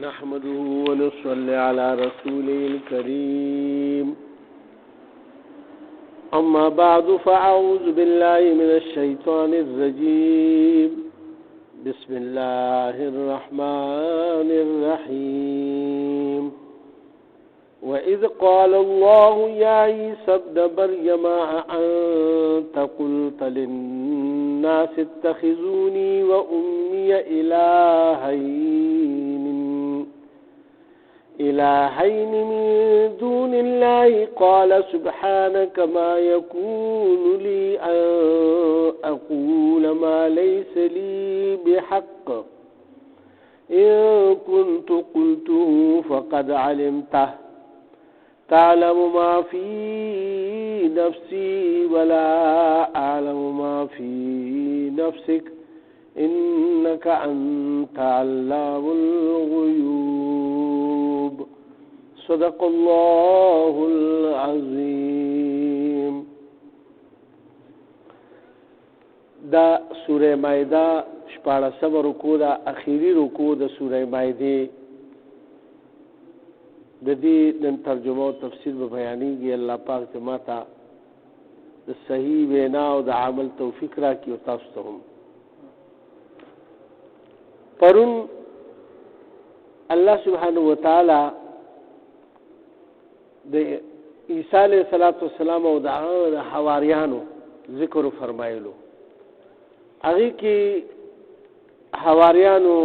نحمده ونصلي على رسوله الكريم أما بعد فأعوذ بالله من الشيطان الرجيم بسم الله الرحمن الرحيم وإذ قال الله يا عيسى ابن مريم أأنت قلت للناس اتخذوني وأمي إلهين من دون الله قال سبحانك ما يكون لي أن أقول ما ليس لي بحق إن كنت قلته فقد علمته تعلم ما في نفسي ولا أعلم ما في نفسك إنك أنت علام الغيوب صدق الله العظيم. دا سورة مائدہ شپاڑسم رکو دا اخیری رکو دا سورة مائدے د دې نن ترجمه او تفسیر به بیانېږي. الله پاک ته ماته د صحیح وینا او د عمل توفیق راکړي او تاسو ته هم. پرون الله سبحانه وتعالی د عیسی علیه السلام او د حواریانو ذکر فرمایلو. هغې کې حواریانو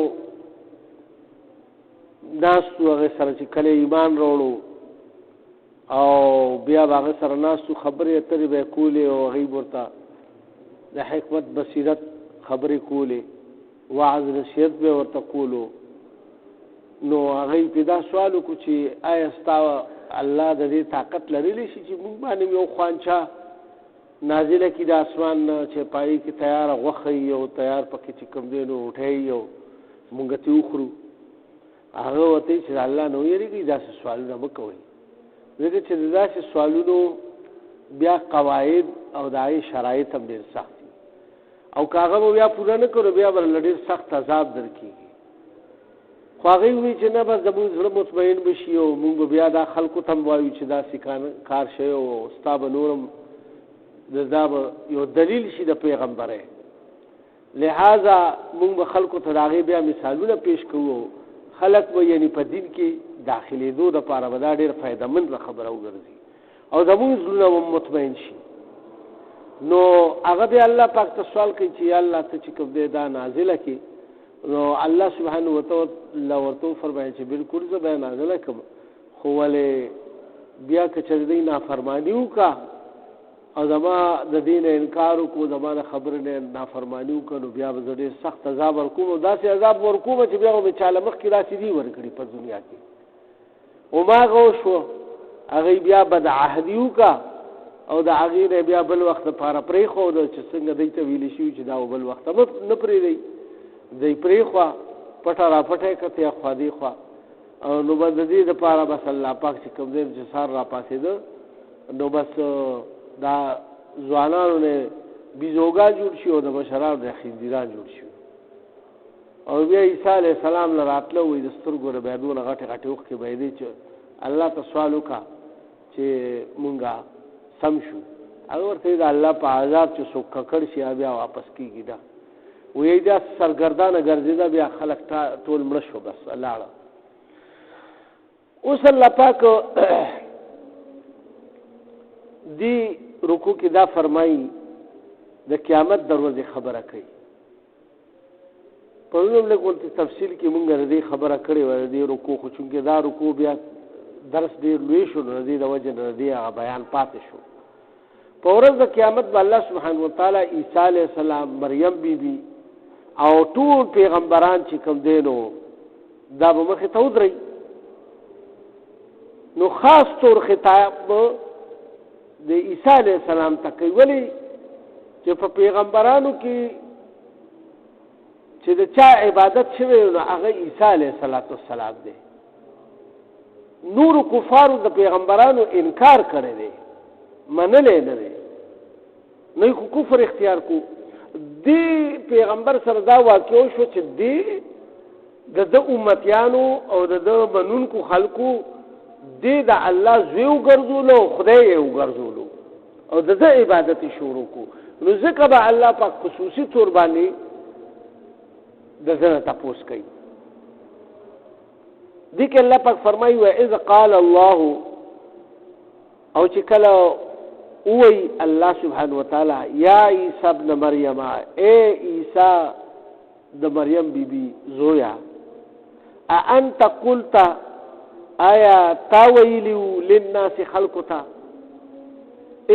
ناستو هغه سره چې کله ایمان راوړو او بیا به هغه سره ناستو خبرې اترې به یې کولې او هغوی ورته د حکمت بصیرت خبرې کولې، وعظ نصیحت به ورته کولو. نو هغوی پې دا سوال وکړو چې آیا ستا الله د دې طاقت لرلی شي چې موږ باندې یو خوانچه نازله کړي د اسمان نه چې په هغې کې تیاره غوښه وي او تیار پکې چې کوم دی نو وټی وي او موږ ترې وخورو؟ هغه ورته چې الله نه ویریږي داسې سوالونه مه کوئ، ځکه چې د داسې سوالونو بیا قواعد او د هغې شرایط هم ډېر سخت دي او که هغه به بیا پوره نه کړو بیا به له ډېر سخت عذاب در کېږي. خو هغوی وایي چې نه بس زموږ زړه مطمئن به شي او موږ به بیا دا خلکو ته هم وایو چې داسې کار شوی او ستا به نور هم دا به یو دلیل شي د پیغمبرۍ. لہذا موږ به خلکو ته د هغې بیا مثالونه پیش کوو، خلق به یعنی په دین کې داخلېدو دپاره به دا ډېر فایدهمند خبره وګرځي او زموږ زړونه به مطمئن شي. نو هغه بیا الله پاک ته سوال کوي چې یا الله ته چې کوم دی دا نازله کړي. نو الله سبحانه وتعالی ورته وفرمایي چې بلکل زه به یې نازله کړم، خو ولې بیا که چېرې دوی نافرماني وکړه او زما د دې نه انکار وکړو، زما د خبرې نه نافرماني وکړه، نو بیا به زه ډېر سخت عذاب ورکوم او داسې عذاب ورکوم چې بیا به مې چاله مخکې داسې دي ورکړي په دنیا کې. هماغه وشوه، هغوی بیا بدعهدي وکړه او د هغې نه بیا بل وخت دپاره پرېښوده چې څنګه دوی ته ویلي شوي چې دا بل وخت نه پرېږدئ، دوی پرېښوه، پټه را پټه یې کړه یا خوا دې خوا. نو بس د دې دپاره بس الله پاک چې کوم دی چې سهار را پاڅېده نو بس دا ځوانانو نه بیزوګان جوړ شي او د مشرانو نه خنزیران جوړ شي. او بیا عیسی علیه السلام له راتله وایي د سترګو نه به یې دونه غټې غټې اوښکې به یې دی چې الله ته سوال وکړه چې مونږه سم شو. هغه ورته د الله په عذاب چې څوک ککړ شي بیا واپس کېږي. دا وایي دا سرګردانه ګرځېده بیا خلک ټول مړه شو بس لاړه. اوس الله پاک دی رکو کې دا فرمایي د قیامت د ورځې خبره کوي. پرون هم لږ ورته تفصیل کې مونږ د دې خبره کړې وه د دې رکو، خو چونکې دا رکو بیا درس ډېر لوی شو نو د دې د وجې نه د دې هغه بیان پاتې شو. په ورځ د قیامت به الله سبحانه وتعالی عیسی علیه السلام، مریم بیبي او ټول پیغمبران چې کوم دی نو دا به مخې ته ودرئ. نو خاص طور خطاب د عیسی علیه السلام ته کوي، ولې چې په پیغمبرانو کې چې د چا عبادت شوی نو هغه عیسی علیه السلام دی. نور کفارو د پیغمبرانو انکار کړی دی، منلی نه دی، نه خو کفر اختیار کو. دی پیغمبر سره دا واقع شو چې دی د امتیانو او د منونکو خلقو دې د الله زوی وګرځولو او خدای یې وګرځولو او د عبادت شروع کو نو ځکه به الله پاک خصوصي طور باندې د ځنه تپوس کوي دې کې الله پاک فرمایي واذ قال الله او چې کله وی الله سبحانه وتعالى یا عیسی ابن مریم اے عیسی د مریم بیبي زویا انت قلت آیا تا ویلیو للناس خلقتا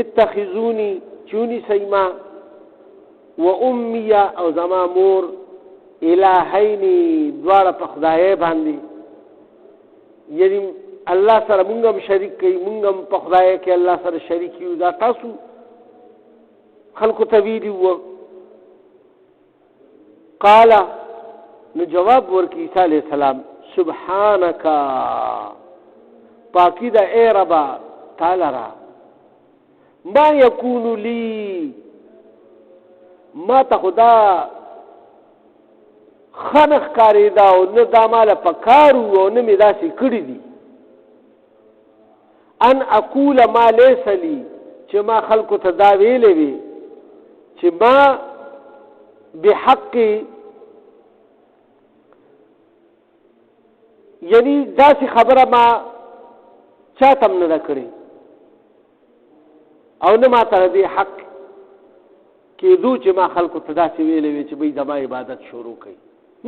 اتخذوني چونی سیما و امی او زما مور الہین دوار پا خدای باندی یعنی اللہ سر منگم شریک کئی منگم پا خدای که اللہ سر شریکیو دا تاسو خلق طویلی و قالا نو جواب ورکی عیسیٰ علیہ السلام سبحانکا پاکی دا اے ربا تعالی را ما یکونو لی ما تا خدا خنخ کاری دا و نه دا مال پکارو و نه می داسی کری دی ان اقول ما لیس لی چه ما خلقو تا دا ویلے وی چه ما بحقی یعنی داسی خبره ما چاہتم ندا کری او نه ما ته دې حق کېدو چې ما خلکو ته داسې ویلې وي چې بی زما عبادت شروع کړي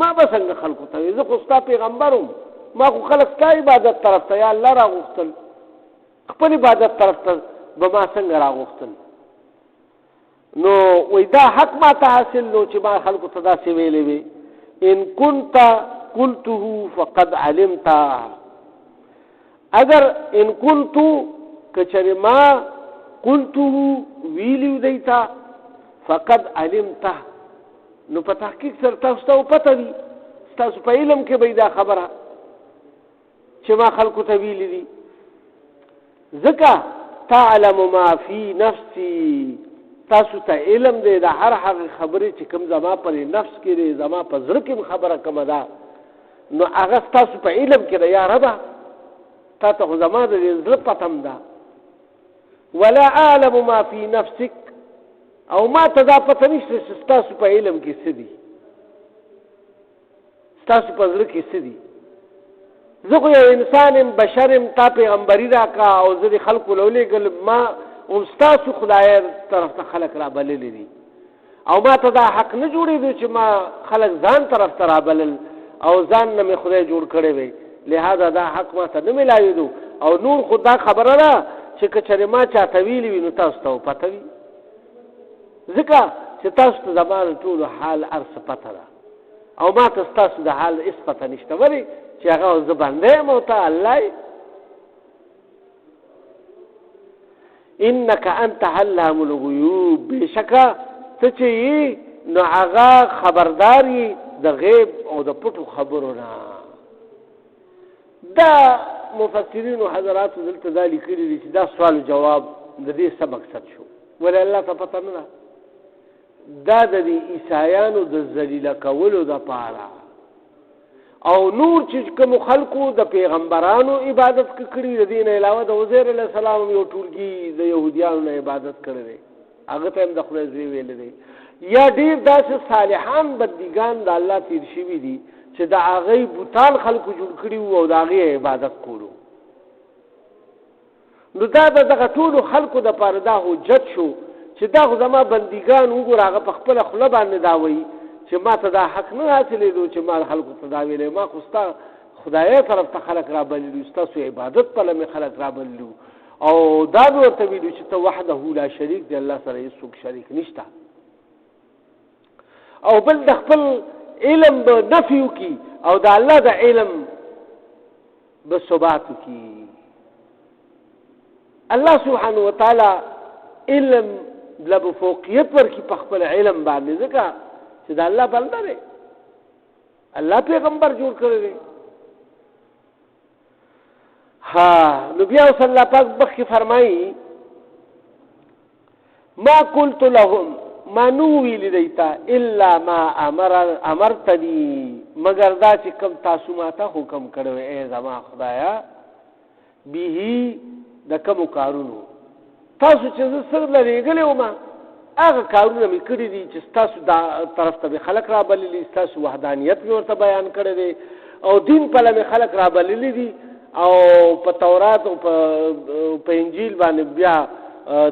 ما به څنګه خلکو ته وي زه خو ستا پیغمبرم ما خو خلک ستا عبادت طرف ته یا الله راغوښتل خپل عبادت طرف ته به ما څنګه راغوښتل نو وای دا حق ما ته حاصل نو چې ما خلکو ته داسې ویلې وي ان كنت قلته فقد علمت اگر ان كنت کچره ما قلته ویلیو دیتا فقد علمته نو په تحقیق سره تاسو ته پته وي تاسو په علم کې به دا خبره چې ما خلقو ته ویلي دي ځکه تعلم ما فی نفسی تاسو ته علم دی د هر هغه خبرې چې کوم زما په نفس کې دی زما په زړه کې خبره کومه ده نو هغه تاسو په علم کې دی یا رب تا ته زما د زړه پتم ده ولا اعلم ما في نفسك او ما تدا پته نشته ستاسو په علم کې څه دي ستاسو په زړه کې څه دي زه خو یو انسان بشر تا پیغمبري راکا او زه د خلکو لولېږل ما او ستاسو خدای طرف ته خلک را بللی دي او ما ته دا حق نه جوړېدو چې ما خلک ځان طرف ته را بلل او ځان نه مې خدای جوړ کړی وی لہذا دا حق ما ته نه ملایېدو او نور خو دا خبره ده چې کچره ما چاته ویلی وي نو تاسو ته پته وي ځکه چې تاسو ته زما ټول حال ارس پته ده او ما ته تاسو د حال هیڅ پته نشته ولی چې هغه زه بنده یم او ته الله انک انت علام الغیوب بشکه ته چې نو هغه خبرداري د غیب او د پټو خبرو نه دا مفسرین او حضرات دلته دا لیکلي دي چې دا سوال او جواب د دې څه مقصد شو ولې الله ته پته نه دا د عیسایانو د ذلیل کولو د پاره او نور چې کوم خلکو د پیغمبرانو عبادت کړي د دین علاوه د عزیر علیه السلام یو ټولګي د يهوديانو نه عبادت کړي هغه ته د خدای زوی ویل دي یا ډیر داسې صالحان بندګان د الله تیر شوي دي چې د هغه بوتان خلکو جوړ کړي او د هغه عبادت کولو نو دا دغه ټول خلکو د پاره دا حجت شو چې دا زما بندګان وګور هغه په خپل خپل باندې دا وایي چې ما ته دا حق نه حاصلېدو چې ما خلکو ته دا ویلې ما خو ستا خدای طرف ته خلک را بللو ستاسو عبادت په لمه خلک را بللو او دا ورته ویلو چې ته وحده لا شریک دی الله سره هیڅ شریک نشته او بل د خپل علم به نفیو کی او د الله د علم به ثبات کی الله سبحانه وتعالى علم لب فوقیت ورکی په خپل علم باندې ځکه چې د الله بنده دی الله پیغمبر جوړ کړی دی ها نو بیا صلی الله پاک بخی فرمایي ما قلت لهم ما نو ویلی دیتا الا ما امرتنی مگر دا چې کم تاسو ماته حکم کړو اے زما خدایا به د کوم کارونو تاسو چې سره لريګلې وما هغه کارونه مې کړی دي چې تاسو دا طرف ته خلک را بللی تاسو وحدانیت مې ورته بیان کړی دی او دین په لمه خلک را بللی دي او په تورات او په انجیل باندې بیا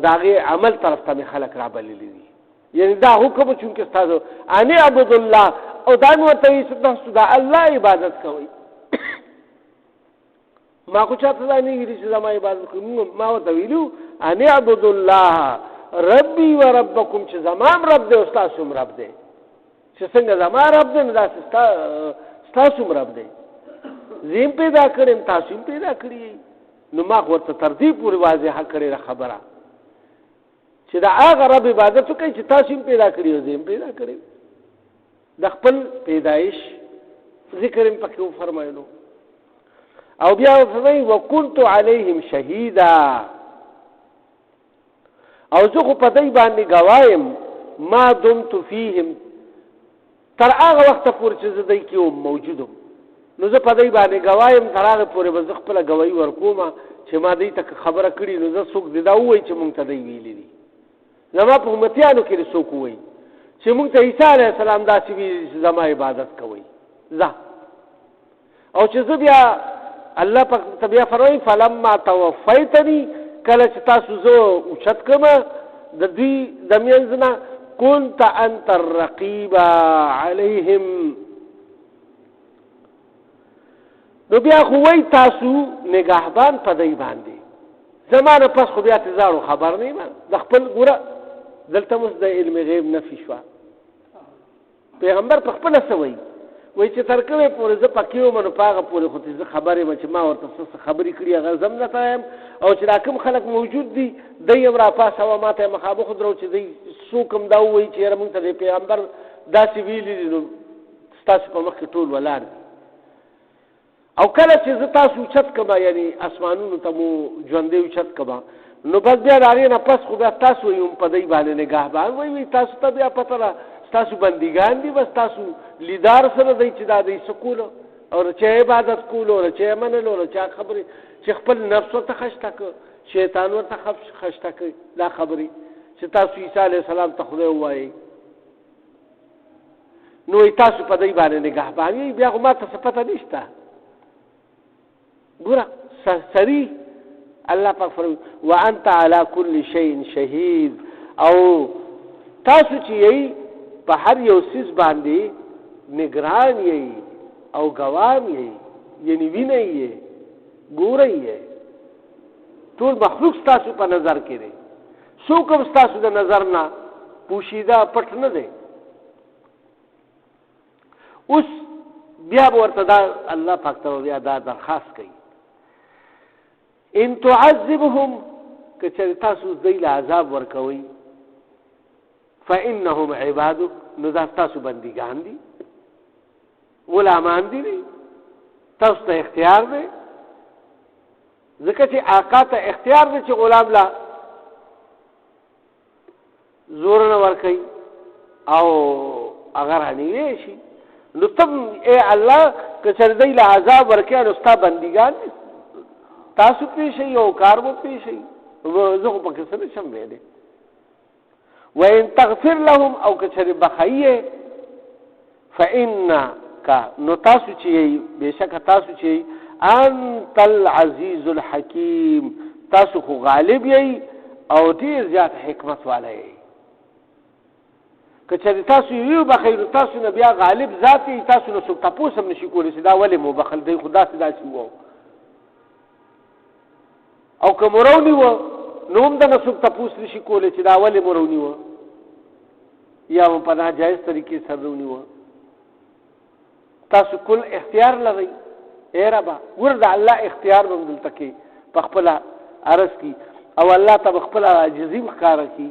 داغه عمل طرف ته خلک را بللی دي یعنی دا حکم چې تاسو ان عبد الله او دا نو ته تاسو دا الله عبادت کوئ ما خو چاته نه ویلي چې زما عبادت کوم ما ورته ویلو ان عبد الله ربي وربكم چې زمام رب دې او تاسو رب دې چې څنګه زما رب دې دا تاسو رب دې زم پیدا کړم تاسو پیدا کړی نو ما ورته ترتیب پورې واضحه کړی خبره چې دا هغه رب عبادت کوي چې تاسو پیدا کړی او زم پیدا کړی د خپل پیدایش ذکر پکې فرمایلو او بیا فرمایي وکنت علیهم شهیدا او زه خو په دې باندې گوایم ما دمت فیهم تر هغه وخت پورې چې زه دای کې موجودم نو زه په دې باندې گوایم تر هغه پورې به زه خپل گواہی ورکوم چې ما دې تک خبره کړې نو زه څوک دې دا وایي چې مونږ ته دی ویلي دي زما په امتیانو کې څوک وایي چې مونږ ته عیسی علیه السلام داسې ویلي چې زما عبادت کوئ زه او چې زه بیا الله پاک تبیا فرمایي فلما توفیتنی کله چې تاسو زه اوچت کړم د دې د منځ نه كنت انت الرقيب عليهم نو بیا خو وای تاسو نگهبان پدای باندې زمانه پس خو بیا تزارو خبر نه ما د خپل ګوره دلته مس د علم غیب نفي شو پیغمبر په خپل سوي وای چې ترکوي پورې ز پکیو منو پاغه پورې خو ته خبرې ما چې ما ورته څه خبرې کړې هغه زم نه تایم او چې راکم خلک موجود دي د یم را پاسه و ماته مخابخ درو چې دی سوکم دا وای چې موږ ته پیغمبر داسې ویلي نو تاسو په مخ کې ټول ولاړ او کله چې تاسو چت کما یعنی اسمانونو ته مو ژوندې چت کما نو بس بیا راغی نه پس خو بیا تاسو یم په دای باندې نگهبان وای تاسو ته بیا پته را تاسو بندګان دي بس تاسو لیدار سره دی چې دا دی سکول او چې عبادت کول او چې منل او چې خبرې چې خپل نفس ته خشته ک شیطان ورته خشته ک دا خبرې چې تاسو عیسی علیه السلام ته خدای وایي نو تاسو په دای باندې نگهبان بیا خو ماته څه پته نشته ګوره سری الله پاک فرمایي وانت على كل شيء شهید او تاسو چې یې په هر یو سیس باندې نگران یې او گوام یې یعنی ویني یې ګوري یې ټول مخلوق تاسو په نظر کې دی څوک هم تاسو د نظر نه پوشیده پټ نه دی اوس بیا ورته دا الله پاک ته بیا دا درخواست کوي ان تعذبهم کچې تاسو ذیل عذاب ورکوي فانهم عبادك نو دا تاسو بندګان دي غلامان دي تاسو ته اختیار دی ځکه چې آقا ته اختیار دی چې غلام لا زور نه ورکوي او اگر هني شي نو تم اے الله کچې ذیل عذاب ورکوي نو ستا بندګان دي تاسو پیښي او کار مو پیښي زه په کې سره شم ویلې وان تغفر لهم او کچر بخیه فانك نو تاسو چې بشک تاسو چې انت العزیز الحکیم تاسو خو غالب یې او ډیر زیات حکمت والا یې کچر تاسو یو بخیر تاسو نه بیا غالب ذاتی تاسو نو څوک تاسو هم نشي کولای چې دا ولې مو بخل دی خدا سدا شي وو او کومرونی وو نو هم د نسوک تاسو نشي کولای چې دا ولې مرونی و یا په ناجایز طریقې سره رونی و تاسو کل اختیار لرئ اے ربا وردا الله اختیار هم دلته کې په خپل عرض کی او الله ته خپل عاجزی ښکار کی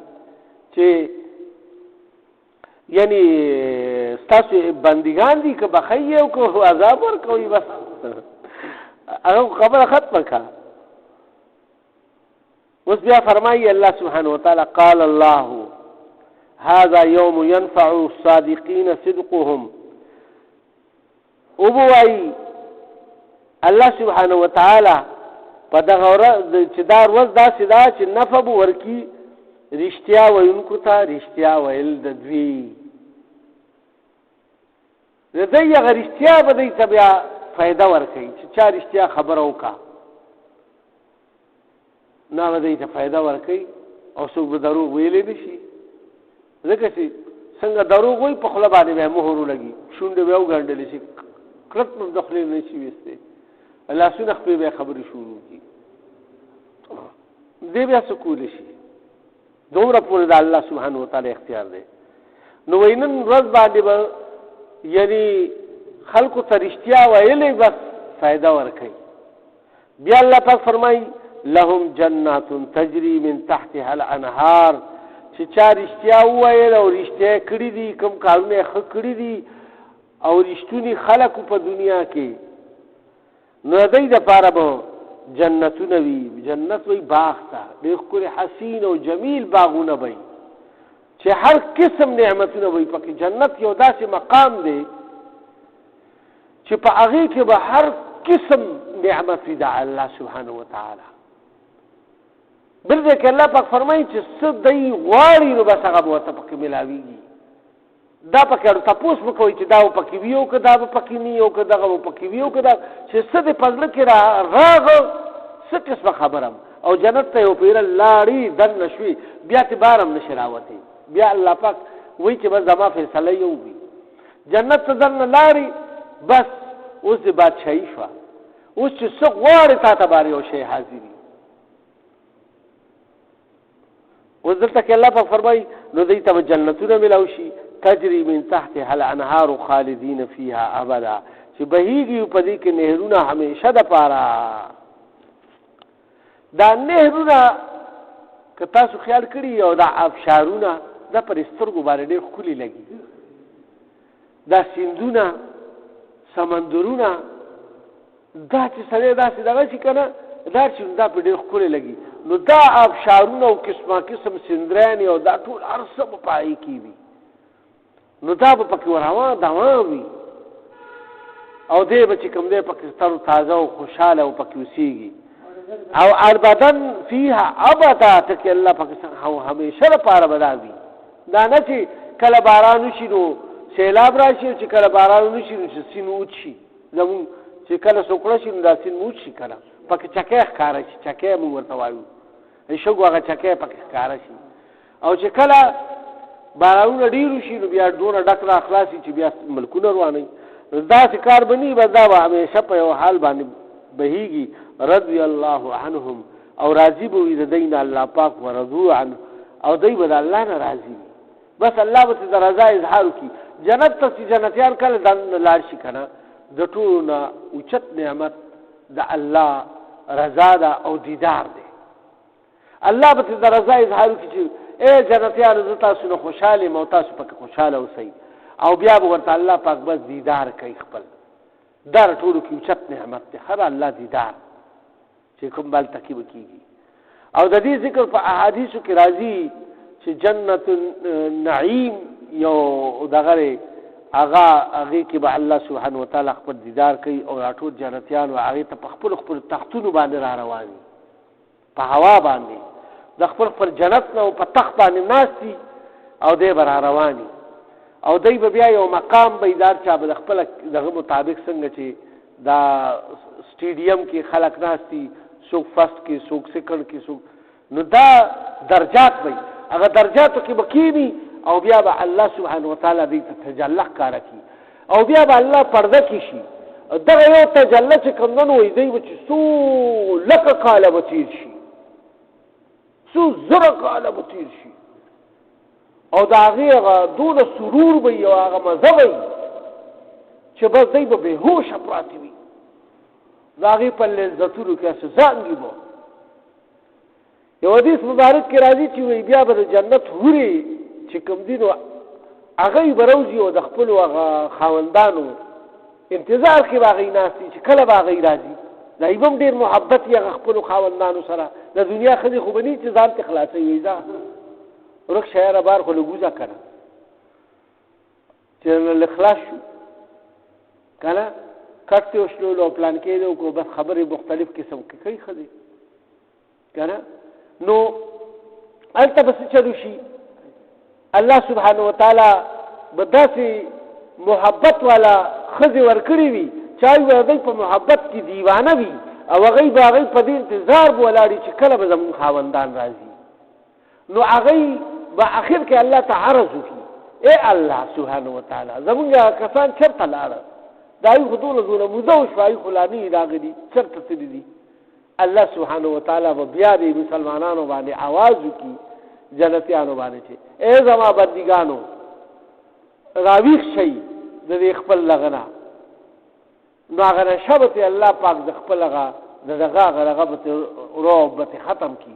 چې یعنی تاسو بندگان دي که بخیه او که عذاب ورکوي بس هغه خبره ختمه کا اوس بیا فرمایي الله سبحانه وتعالى قال الله هذا يوم ينفع الصادقين صدقهم. وبوای الله سبحانه وتعالى په دغه ورځ چې دا ورځ داسې ده چې نفع به ورکي رښتیا ویونکو ته رښتیا ویل د دوی د دوی هغه رښتیا به دوی ته بیا فایده ورکوي چې چا رښتیا خبره وکړه نه به دوی ته فایده ورکوي او څوک به دروغ ویلی نه شي ځکه چې څنګه دروغ وایي په خوله باندې به مهر ولګي شونډې به وګنډلی شي کلک به د خولې نه شي ویستی لاسونه خپې به خبرې شروع کړي دې بیا څه کولی شي دومره پورې د الله سبحانه وتعالی اختیار دی. نو وایي نن ورځ باندې به یعنی خلکو ته رښتیا ویلی بس فایده ورکوي. بیا الله پاک فرمایي لهم جنات تجري من تحتها الانهار چې چا رښتیا وویل او رښتیا کړي دي کوم کارونه یې ښه کړي دي او رښتوني خلکو په دنیا کې نو د دوی دپاره به جنتونه وي. جنت وی باغ ته ډېر ښکلي حسین او جمیل باغونه به چې هر قسم نعمتونه وي پکې. جنت یو داسې مقام دی چې په هغې کې به هر قسم نعمت وي د الله سبحانه وتعالی. بل ځای کې الله پاک فرمایي چې څه دی غواړي نو بس هغه به ورته پکې میلاویږي. دا پکې اړو تپوس مه کوئ چې دا به پکې وي او که دا به پکې نه وي او که دغه به پکې وي او که دا چې څه دې په زړه کې راغه څه قسمه خبرم او جنت ته یو پیره لاړې دننه شوي بیا تې بار هم نشي راوتی. بیا الله پاک وایي چې بس زما فیصله یو وي جنت ته دننه لاړې بس اوس دې بادشاهي شوه. اوس چې څه غواړې تا ته بار یو شی حاضري. اوس دلته کې الله پاک فرمایي نو دوی ته به جنتونه میلاو شي تجري من تحتها الانهار خالدین فيها ابدا چې بهیږي په دې کې نهرونه همیشه دپاره. دا نهرونه که تاسو خیال کړي او دا ابشارونه دا پر سترګو باندې ډېر ښکلي لګي. دا سیندونه سمندرونه دا چې سړی داسې دغه شي که نه دا چې دا په ډېر ښکلي لګي. نو دا ابشارونه او قسمه قسم سندرانې او دا ټول هر څه به په هغې کې وي نو دا به پکې ور دوام وي او دی به چې کوم دی پکې تر تازه او خوشحاله او پکې اوسېږي او ابدا فیها ابدا ټکې الله پکې همیشه لپاره به دا وي. دا نه چې کله باران وشي نو سیلاب راشي چې کله باران ونشي نو چې سیند وچ شي. زمونږ چې کله سوکړه شي نو دا سیند وچ شي که نه پکې چکی ښکاره شي. چکی موږ ورته وایو شګو هغه چکی پکې ښکاره شي او چې کله بارانونه ډېر وشي نو بیا دونه ډک را خلاصي چې بیا ملکونه روانوي. داسې کار به نه بس دا به همیشه په یو حال باندې بهیږي. رضی الله عنهم او راضي به وي د دوی نه الله پاک ورضو عنه او دوی به د الله نه راضي وي. بس الله به د رضا اظهار وکړي. جنت ته چې جنتیان کله دننه لاړ شي که نه د ټولو نه اوچت نعمت د الله رضا ده او دیدار دی. الله به د رضا اظهار وکړي چې ای جنتیانو زه تاسو نه خوشحاله یم او تاسو پکې خوشحاله اوسئ او بیا به ورته الله پاک بس دیدار کوي خپل. دا ټولو کې اوچت نعمت دی ښه الله دیدار چې کوم بل تکي به کېږي. او د دې ذکر په احادیثو کې راځي چې جنت نعیم یو دغه هغې کې به الله سبحانه وتعالی خپل دیدار کوي او دا ټول جنتیان و هغې ته په خپلو تختونو باندې را روان وي په هوا باندې د خپل جنت نه په تخت باندې ناست دي او دی به را روان وي او دی به بیا یو مقام به دار چا به د خپله دغه مطابق څنګه چې دا سټیډیم کې خلک ناست دي څوک فسټ کې څوک سیکنډ کې څوک نو دا درجات وي هغه درجاتو کې به کښېني او بیا به الله سبحانه وتعالی دوی ته تجله ښکاره کړي او بیا به الله پرده کې شي. دغه یو تجله چې کوم نن وایي دی به چې څو لکه کاله به تېر شي څو زره کاله به تېر شي او د هغې هغه دونه سرور به وي او هغه مزه به وي چې بس دی به بېهوشه پراته وي. د هغې په لذتونو کې هسې زانګي به. یو حدیث مبارک کې راځي چې وایي بیا به د جنت حورې چې کوم دي نو هغوی به راوځي او د خپلو هغه خاوندانو انتظار کې به هغوی ناست دي چې کله به هغوی راځي. د هغوی هم ډېر محبت وي هغه خپلو خاوندانو سره. د دنیا ښځې خو به نه چې ځان ته خلاصوي ځه ورک شهر بار خو لګوزا کنه چې الاخلاص شو کنه کټ وشلو لو پلان کېدو کو بس خبرې مختلف قسم کې کوي خدي کنه نو انت بس چلو شي الله سبحانه وتعالى بداسي محبت والا خزي ورکړي وي چای ورته په محبت کې دیوانه وي او هغه باغې په دې انتظار بولاړي چې کله به زمون خاوندان راځي نو هغه با اخر کې الله تعالی وکي اے الله سبحانه وتعالى زمونږه کسان چرته لاړ دای خدونه زونه مودو شوي خلاني راغلي چرته تدي الله سبحانه وتعالى و بیا دې مسلمانانو باندې आवाज وکي جنتیانو باندې چې اے زما بندګانو راویخ شي د خپل لغنا نو هغه شبته الله پاک د خپل لغا دغه غرغبت روبت ختم کی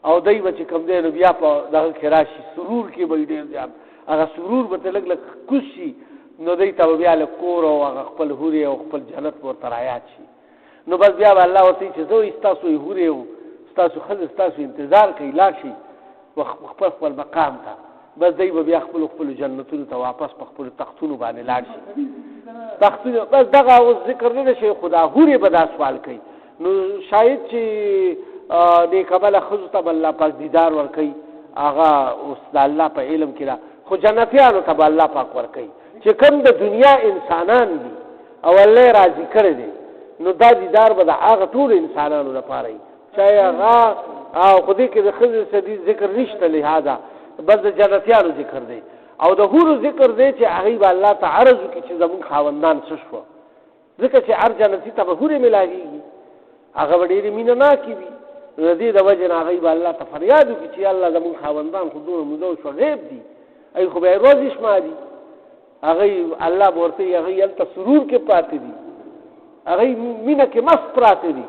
او دای بچ کم دی نو بیا په دغه کراشي سرور کې به ډیر ځان هغه سرور به لګ لګ کوشي نو دای ته بیا له کور او هغه خپل هوري او خپل جنت ور ترایات شي نو بس بیا الله وتی چې زه استاسو هوري او استاسو خل استاسو انتظار کوي لا شي خپل مقام ته بس دای بیا خپل جنتونو ته واپس په خپل تختونو باندې لاړ شي تختونو بس دغه او ذکر نه شي خدا هوري به دا سوال کوي نو شاید چې دې قبل خذ ته الله پاک دیدار ور کوي هغه اوس د الله په علم کې را خو جنتیانو ته الله پاک ور کوي چې کوم د دنیا انسانان دي او الله راضي کړی دي نو دا دیدار به د هغه ټول انسانانو لپاره وي چې هغه او خو دې کې د خذ سدي ذکر نشته لہذا بس د جنتیانو ذکر دی او د هورو ذکر دی چې هغه به الله تعالی عرض کوي چې زمون خاوندان څه شو ځکه چې هر جنتی ته به هوري ملاويږي هغه ډېری مینه نه کوي ردی د وجه نه غیب الله ته فریاد وکړي چې الله زمون خاوندان خودونه مودو شو غیب دي ای خو به روز شما دي هغه الله ورته هغه یل تسرور کې پاتې دي هغه مینه کې مست پراته دي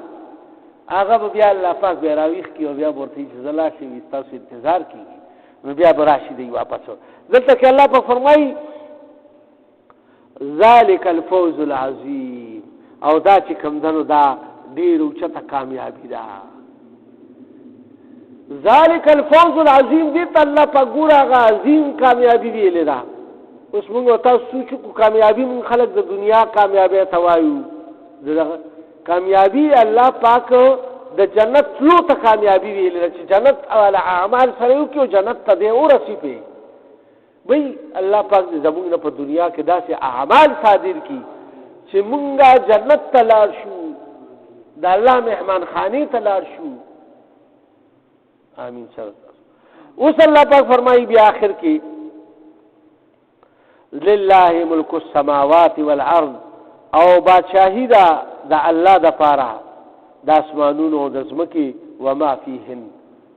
هغه بیا الله پاک بیا راويخ کی او بیا ورته چې زلا شي تاسو انتظار کیږي نو بیا براشي دی واپس دلته کې الله پاک فرمایي ذالک الفوز العظیم او دا چې کوم دنو دا ډیر اوچته کامیابی ده ذالک الفوز العظیم دې ته الله پاک ګوره عظیم کامیابی دی لیدا اوس موږ تاسو سوچو کو کامیابی من خلق د دنیا کامیابی توایو دغه کامیابی الله پاک د جنت لو ته کامیابی ویل چې جنت او اعمال سره یو کې جنت ته دی ورسی په وای الله پاک زموږ په دنیا کې داسې اعمال صادر کی چې مونږه جنت ته لاړ شو د الله مهمان خانه ته لاړ شو آمین سره اوس الله پاک فرمایي بیا آخر کې لله ملک السماوات والارض او بادشاہی دا د الله د پاره د اسمانونو د زمکي و ما فيهن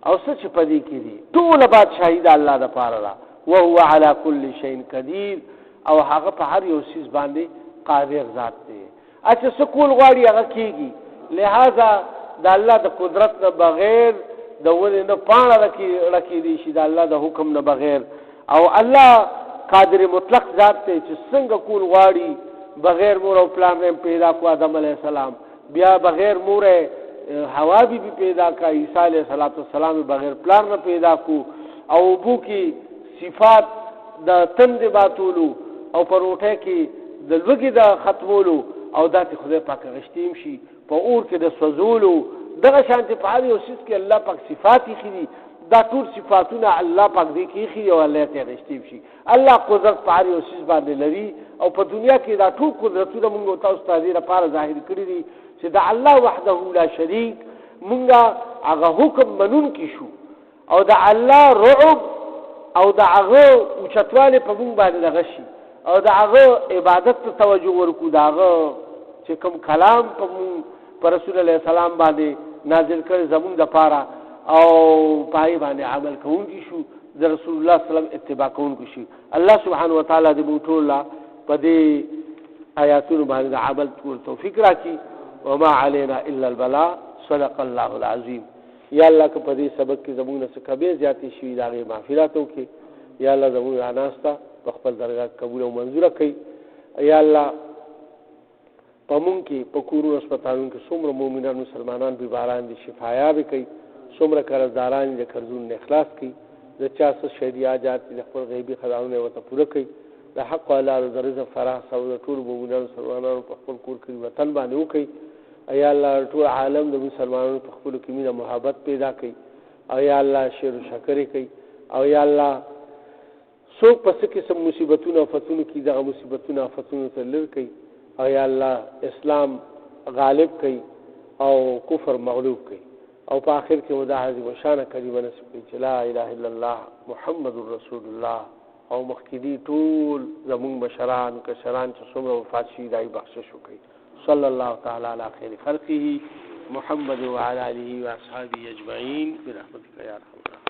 او څه چې پدې کې دي ټول بادشاہی د الله د پاره را او هو على كل شيء قدير او هغه په هر یو شی باندې قادر ذات دی اچھا سکول غواړي هغه کیږي لہذا د الله د قدرت نه بغیر د ولې نه پاڼه رکی دي شي د الله د حکم نه بغیر او الله قادر مطلق ذات دی چې څنګه کول غواړي بغیر مور او پلان نه پیدا کو آدم علیہ السلام بیا بغیر مور حوا بی پیدا کا عیسی علیہ السلام بغیر پلان نه پیدا کو او بو کی صفات د تند باتولو او پروټه کی د لوګي د ختمولو او دات خدای پاک غشتیم شي په اور کې د سوزولو دغه شانتي په اړ یو شي کې الله پاک صفات یې خري دا ټول صفاتونه الله پاک دې کې خري او الله ته غشتیم شي الله قدرت په اړ یو شي باندې لري او په دنیا کې دا ټول قدرتونه موږ تاسو ته دې لپاره ظاهر کړی دي چې دا الله وحده لا شریک موږ هغه حکم منون کې شو او دا الله رعب او دا هغه اوچتواله په موږ باندې دغه شي او دا هغه عبادت ته توجه ورکو دا هغه چې کوم کلام په رسول الله سلام باندې نازل کړ زموږ د پاره او پای باندې عمل کوونکی شو د رسول الله صلی الله علیه وسلم اتباع کوونکی شي الله سبحانه وتعالى دې موټولا په دې آیاتونو باندې عمل کول توفیق راکړي وما علينا الا البلاغ صدق الله العظیم یا الله که په دې سبق کې زموږ نه څه کبیر زیاتې شي دا غي معافرت وکړي یا الله زموږ اناستا په خپل درگاه قبول او منظور کړي یا الله پمون کې په کورونو هسپتالونو کې څومره مؤمنان مسلمانان بیماران دي شفایا به کوي څومره قرضداران دي قرضونه اخلاص کوي د چا څه شهري حاجات دي د خپل غیبي خزانونه ورته پوره کړي د حق والا د رزق فراخ او د ټول مؤمنانو مسلمانانو په خپل کور کې وطن باندې وکړي. یا الله ټول عالم د مسلمانانو په خپل کې مینه محبت پیدا کړي او یا الله شکر او شکر کوي او یا الله څوک په څه قسم مصیبتونو آفتونو کې دغه مصیبتونو آفتونو ته لر کوي او یا الله اسلام غالب کوي او کفر مغلوب کوي او په آخر کې ودا عظیم شان کلمه نصیب کړي چې لا اله الا الله محمد رسول الله او مخکې ټول زمونږ بشران کشران چې څومره وفات شي دای بخشش وکړي. صلی الله تعالی علی خیر خلقه محمد وعلى آله واصحابه اجمعین برحمتک یا ارحم الراحمین.